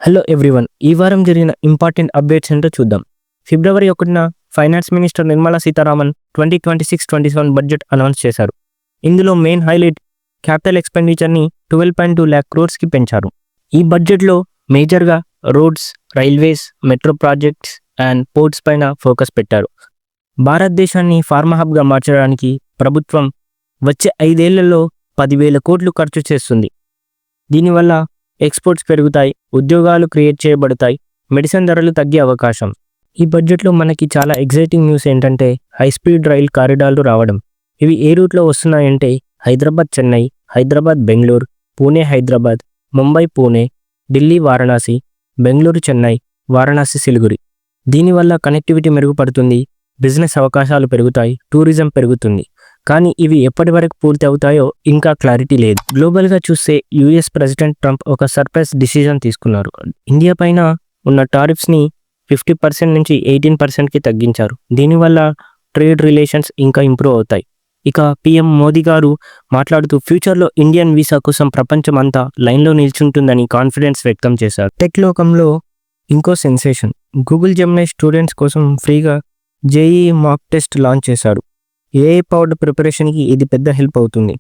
Hello everyone. ఈ వారం జరిగిన ఇంపార్టెంట్ అప్డేట్స్ ఏంటో చూద్దాం. ఫిబ్రవరి 1న finance minister Nirmala Sitharaman 2026-27 budget announce చేశారు. ఇందులో మెయిన్ హైలైట్ క్యాపిటల్ ఎక్స్పెండిచర్ని 12.2 lakh crores పెంచారు. ఈ బడ్జెట్లో మేజర్గా roads, railways, metro projects and ports పైన ఫోకస్ పెట్టారు. భారతదేశాన్ని ఫార్మా హబ్గా మార్చడానికి ప్రభుత్వం వచ్చే 5 ఏళ్లలో 10,000 కోట్లు ఖర్చు చేస్తుంది. దీనివల్ల ఎక్స్పోర్ట్స్ పెరుగుతాయి, ఉద్యోగాలు క్రియేట్ చేయబడతాయి, మెడిసిన్ ధరలు తగ్గే అవకాశం. ఈ బడ్జెట్లో మనకి చాలా ఎగ్జైటింగ్ న్యూస్ ఏంటంటే హై స్పీడ్ రైల్ కారిడార్లు రావడం. ఇవి ఏ రూట్లో వస్తున్నాయంటే హైదరాబాద్ చెన్నై, హైదరాబాద్ బెంగళూరు, పూణే హైదరాబాద్, ముంబై పూణే, ఢిల్లీ వారణాసి, బెంగళూరు చెన్నై, వారణాసి సిలిగురి. దీనివల్ల కనెక్టివిటీ మెరుగుపడుతుంది, బిజినెస్ అవకాశాలు పెరుగుతాయి, టూరిజం పెరుగుతుంది. కానీ ఇవి ఎప్పటి వరకు పూర్తి అవుతాయో ఇంకా క్లారిటీ లేదు. గ్లోబల్గా చూస్తే యుఎస్ ప్రెసిడెంట్ ట్రంప్ ఒక సర్ప్రైజ్ డిసిజన్ తీసుకున్నారు. ఇండియా పైన ఉన్న టారిఫ్స్ని 50% నుంచి 18%కి తగ్గించారు. దీనివల్ల ట్రేడ్ రిలేషన్స్ ఇంకా ఇంప్రూవ్ అవుతాయి. ఇక పిఎం మోదీ గారు మాట్లాడుతూ ఫ్యూచర్లో ఇండియన్ వీసా కోసం ప్రపంచం అంతా లైన్లో నిల్చుంటుందని కాన్ఫిడెన్స్ వ్యక్తం చేశారు. టెక్ లోకంలో ఇంకో సెన్సేషన్, గూగుల్ జెమినీ స్టూడెంట్స్ కోసం ఫ్రీగా జేఈఈ మాక్ టెస్ట్ లాంచ్ చేశారు. ఏఐ పవర్డ్ ప్రిపరేషన్కి ఇది పెద్ద హెల్ప్ అవుతుంది.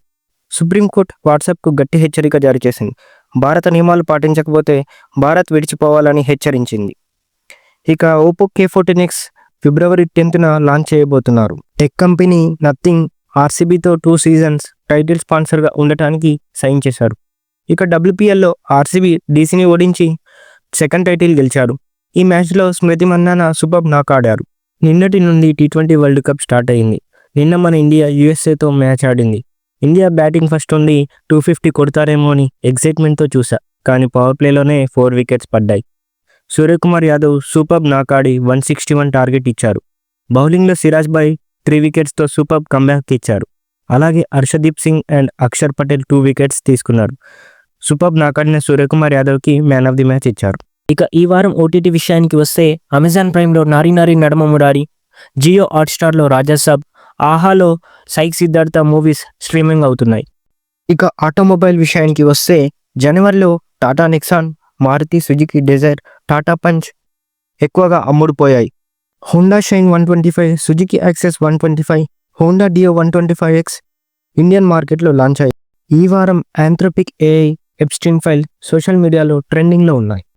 సుప్రీంకోర్టు వాట్సాప్కు గట్టి హెచ్చరిక జారీ చేసింది. భారత నియమాలు పాటించకపోతే భారత్ విడిచిపోవాలని హెచ్చరించింది. ఇక ఓపో K14X ఫిబ్రవరి 10న లాంచ్ చేయబోతున్నారు. టెక్ కంపెనీ నథింగ్ ఆర్సీబీతో 2 seasons టైటిల్ స్పాన్సర్గా ఉండటానికి సైన్ చేశారు. ఇక WPLలో ఆర్సీబీ డీసీని ఓడించి సెకండ్ టైటిల్ గెలిచారు. ఈ మ్యాచ్లో స్మృతి మందాన సూపర్ నాక్ ఆడారు. నిన్నటి నుండి T20 వరల్డ్ కప్ స్టార్ట్ అయింది. నిన్న మన ఇండియా యూఎస్ఏతో మ్యాచ్ ఆడింది. ఇండియా బ్యాటింగ్ ఫస్ట్ ఉంది, 250 కొడతారేమో అని ఎగ్జైట్మెంట్తో చూసా. కానీ పవర్ ప్లేలోనే 4 wickets పడ్డాయి. సూర్యకుమార్ యాదవ్ సూపర్ నాక్ ఆడి 161 టార్గెట్ ఇచ్చారు. బౌలింగ్లో సిరాజ్ భాయ్ 3 wicketsతో సూపర్ కంబ్యాక్ ఇచ్చారు. అలాగే హర్షదీప్ సింగ్ అండ్ అక్షర్ పటేల్ 2 wickets తీసుకున్నారు. సూపర్ నాక్ ఆడిన సూర్యకుమార్ యాదవ్కి మ్యాన్ ఆఫ్ ది మ్యాచ్ ఇచ్చారు. ఇక ఈ వారం ఓటీటీ విషయానికి వస్తే అమెజాన్ ప్రైమ్లో నారీ నారీ నడమ మురారి, జియో హాట్స్టార్లో రాజాసాబ్, ఆహాలో సైక్ సిద్ధార్థ మూవీస్ స్ట్రీమింగ్ అవుతున్నాయి. ఇక ఆటోమొబైల్ విషయానికి వస్తే జనవరిలో Tata Nexon, Maruti Suzuki Dzire, Tata Punch ఎక్కువగా అమ్ముడుపోయాయి. Honda Shine 125, Suzuki Access 125, Honda Dio 125X Indian మార్కెట్లో లాంచ్ అయ్యాయి. ఈ వారం Anthropic AI Epstein file social మీడియాలో ట్రెండింగ్లో ఉన్నాయి.